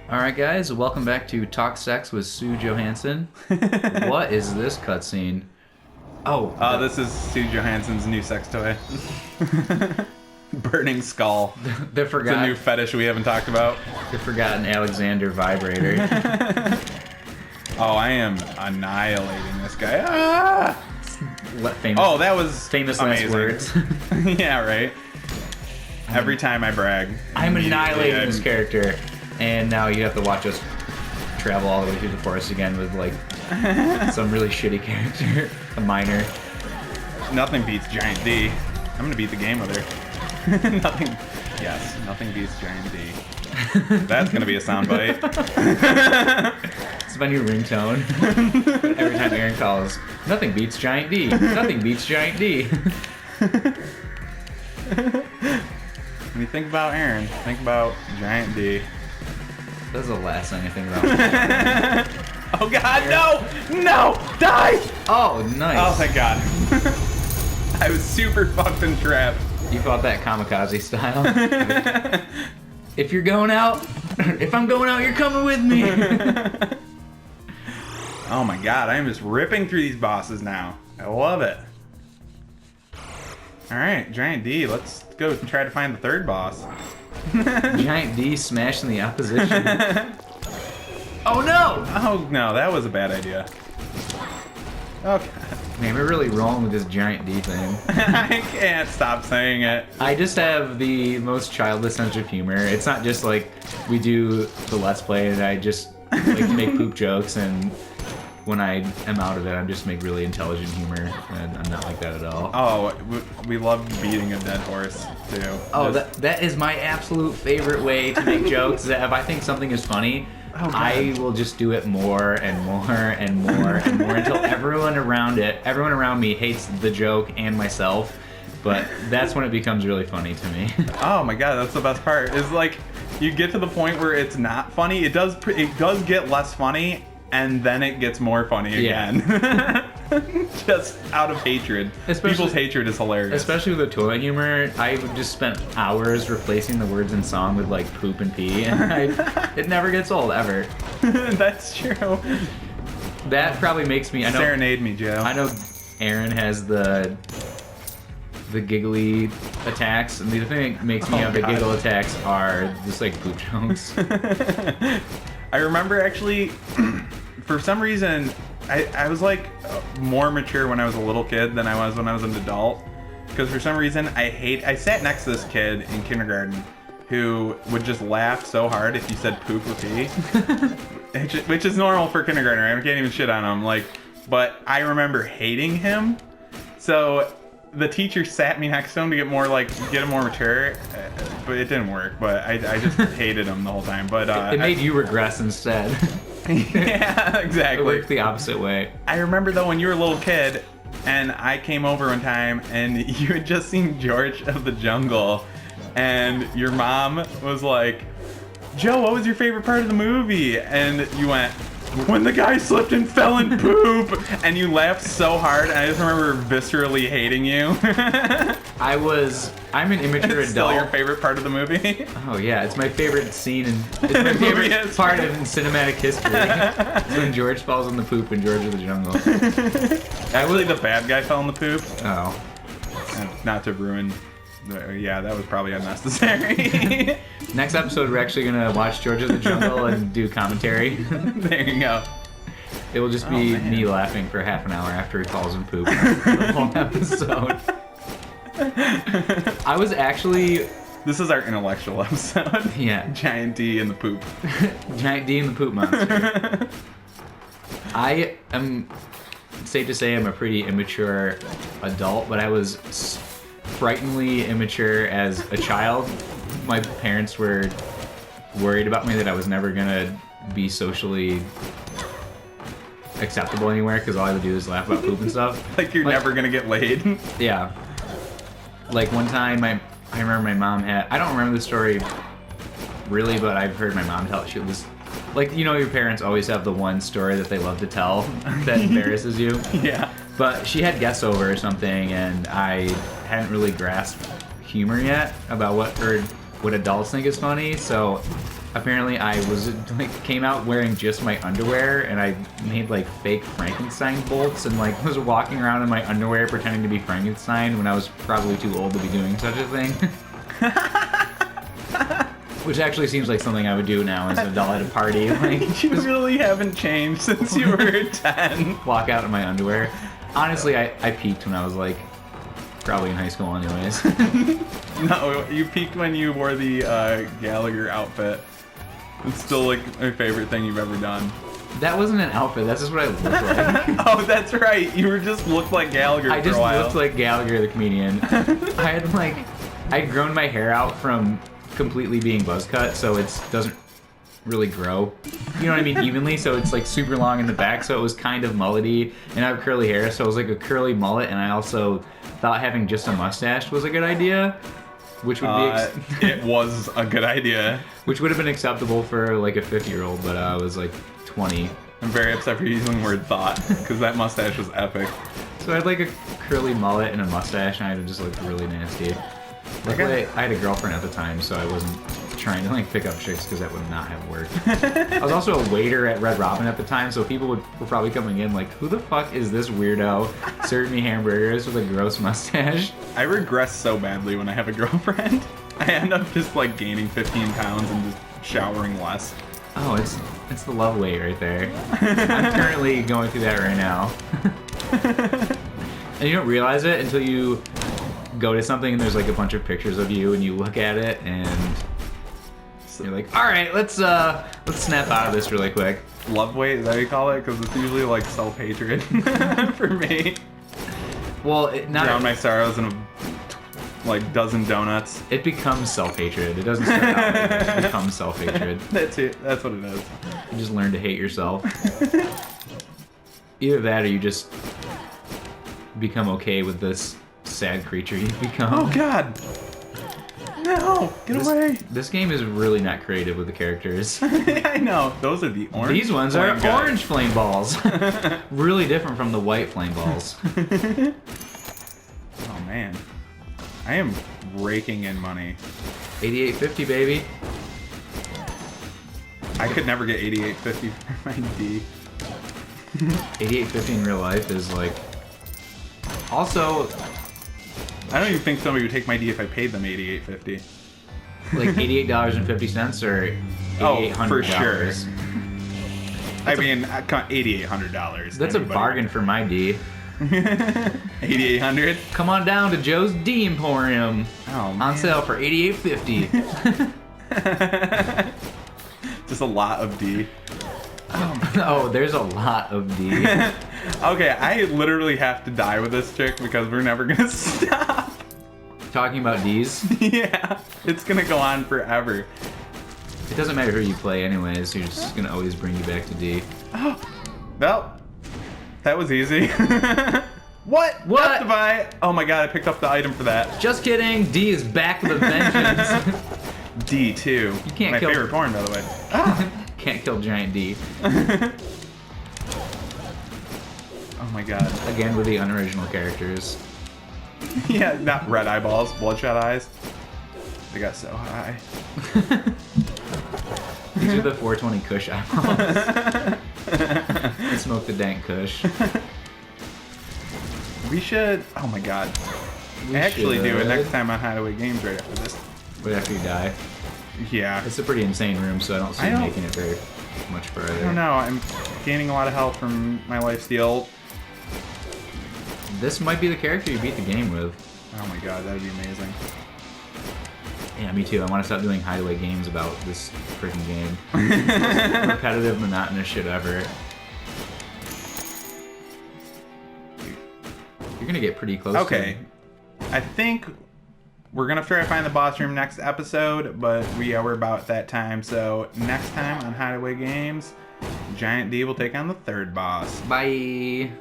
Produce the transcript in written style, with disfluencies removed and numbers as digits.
Alright guys, welcome back to Talk Sex with Sue Johansson. What is this cutscene? Oh, This is Sue Johansson's new sex toy. Burning Skull. the It's a new forgotten, fetish we haven't talked about. the forgotten Alexander vibrator. Oh, I am annihilating this guy. Ah! What famous, Oh, that was famous last amazing. words. Yeah, right. Every time I brag, I'm immediately annihilating I'm- this character, and now you have to watch us travel all the way through the forest again with like some really shitty character, a minor. Nothing beats Giant D. I'm gonna beat the game with her. Nothing beats Giant D. That's gonna be a soundbite. It's my new ringtone. Every time Aaron calls, nothing beats Giant D. Nothing beats Giant D. When you think about Aaron, think about Giant D. That's the last thing I think about. Oh God, no! No! Die! Oh, nice. Oh thank God. I was super fucked and trapped. You fought that kamikaze style. If you're going out, if I'm going out, you're coming with me. Oh my God, I am just ripping through these bosses now. I love it. Alright, Giant D, let's go try to find the third boss. Giant D smashing the opposition. Oh no! Oh no, that was a bad idea. Okay. Man, we're really rolling with this Giant D thing. I can't stop saying it. I just have the most childish sense of humor. It's not just like we do the Let's Play and I just like to make poop jokes, and when I am out of it, I just make really intelligent humor, and I'm not like that at all. Oh, we love beating a dead horse too. Oh, Just- that is my absolute favorite way to make jokes. Is that if I think something is funny, Oh, God. I will just do it more and more and more and more until everyone around me hates the joke and myself. But that's when it becomes really funny to me. Oh my God, that's the best part. Is like you get to the point where it's not funny. It does get less funny, and then it gets more funny Yeah. again. Just out of hatred. People's hatred is hilarious. Especially with the toilet humor, I just spent hours replacing the words in song with like poop and pee, and it never gets old ever. That's true. That probably makes me. I know. Serenade me, Joe. I know Aaron has the giggly attacks, and the thing that makes me have the God. giggle attacks are just like poop jokes. I remember actually, for some reason, I was like more mature when I was a little kid than I was when I was an adult. Because for some reason, I sat next to this kid in kindergarten who would just laugh so hard if you said poop or pee. Which is normal for kindergartner. I can't even shit on him. But I remember hating him. So the teacher sat me next to him to get him more mature, but it didn't work. But I just hated him the whole time. But It made you regress instead. yeah, It exactly. worked the opposite way. I remember though when you were a little kid, and I came over one time, and you had just seen George of the Jungle, and your mom was like, "Joe, what was your favorite part of the movie?" And you went, "When the guy slipped and fell in poop," and you laughed so hard. And I just remember viscerally hating you. I'm an immature It's still your adult. favorite part of the movie. Oh yeah, it's my favorite scene and it's my favorite Movie part history. of cinematic history. It's when George falls in the poop in George of the Jungle. Actually, the bad guy fell in the poop. Oh. Not to ruin. Yeah, that was probably unnecessary. Next episode, we're actually gonna watch George of the Jungle and do commentary. There you go. It will just Oh, be man. me laughing for half an hour after he falls in poop. The whole episode. I was actually, This is our intellectual episode. yeah, Giant D in the poop. Giant D and the Poop Monster. I am, safe to say, I'm a pretty immature adult, but I was frighteningly immature as a child. My parents were worried about me that I was never gonna be socially acceptable anywhere because all I would do is laugh about poop and stuff. Like you're Like- never gonna get laid. Yeah. Like one time, I remember my mom had. I don't remember the story really, but I've heard my mom tell it. She was like, you know, your parents always have the one story that they love to tell that embarrasses you. Yeah. But she had guests over or something, and I hadn't really grasped humor yet about what adults think is funny. So apparently I was like came out wearing just my underwear, and I made like fake Frankenstein bolts, and like was walking around in my underwear pretending to be Frankenstein when I was probably too old to be doing such a thing. Which actually seems like something I would do now as an adult at a party. Like, You really haven't changed since you were 10. walk out in my underwear. Honestly, I peaked when I was like probably in high school anyways. No, you peaked when you wore the Gallagher outfit. It's still like my favorite thing you've ever done. That wasn't an outfit, that's just what I looked like. Oh, that's right. You were just looked like Gallagher I for just a while. looked like Gallagher the comedian. I'd grown my hair out from completely being buzz cut, so it doesn't really grow. You know what I mean? Evenly, so it's like super long in the back, so it was kind of mullety, and I have curly hair, so it was like a curly mullet, and I also thought having just a mustache was a good idea, which would be It was a good idea. which would have been acceptable for like a 50-year-old, but I was like 20. I'm very upset for using the word thought, because that mustache was epic. So I had like a curly mullet and a mustache, and I just looked really nasty. Luckily, I had a girlfriend at the time, so I wasn't trying to like pick up chicks because that would not have worked. I was also a waiter at Red Robin at the time, so people were probably coming in like, who the fuck is this weirdo serving me hamburgers with a gross mustache? I regress so badly when I have a girlfriend. I end up just like gaining 15 pounds and just showering less. Oh, it's the love weight right there. I'm currently going through that right now. And you don't realize it until you go to something and there's like a bunch of pictures of you and you look at it and you're like, all right, let's snap out of this really quick. Love weight, is that what you call it? Because it's usually like self-hatred for me. Well, Drown my sorrows in a like dozen donuts. it becomes self-hatred. It doesn't start out like that. It becomes self-hatred. That's it. That's what it is. You just learn to hate yourself. Either that or you just become okay with this sad creature you've become. Oh God! No! Get away! This game is really not creative with the characters. I know. Those are the orange. These ones are flame guys. orange flame balls. Really different from the white flame balls. Oh man, I am raking in money. 88.50, baby. I could never get 88.50 for my D. 88.50 in real life is like. Also, I don't even think somebody would take my D if I paid them 88.50. like $88.50 or $8,800. Oh, for sure. I mean, $8,800. That's a bargain for my D. 8,800. Come on down to Joe's D Emporium. Oh man. On sale for $88.50. Just a lot of D. Oh, there's a lot of D. Okay, I literally have to die with this chick because we're never gonna stop. Talking about Ds, Yeah, it's gonna go on forever. it doesn't matter who you play anyways, you're just gonna always bring you back to D. Well, that was easy. What? What? Have to buy. Oh my god, I picked up the item for that. Just kidding, D is back with a vengeance. D2. You can't my kill- favorite porn, by the way. Can't kill giant D. Oh my god. Again with the unoriginal characters. Yeah, not red eyeballs, bloodshot eyes. They got so high. These are the 420 Kush eyeballs. Smoke the dank Kush. We should. Oh my god. We I actually do it should. next time on Hideaway Games right after this. But after you die. Yeah. It's a pretty insane room, so I don't see I don't- making it very much further. I don't know. I'm gaining a lot of health from my lifesteal. This might be the character you beat the game with. Oh my god, that would be amazing. Yeah, me too. I want to stop doing hideaway games about this freaking game. Most repetitive, monotonous shit ever. You're gonna get pretty close. Okay. I think we're gonna try to find the boss room next episode, but we're about that time. So next time on Hideaway Games, Giant D will take on the third boss. Bye.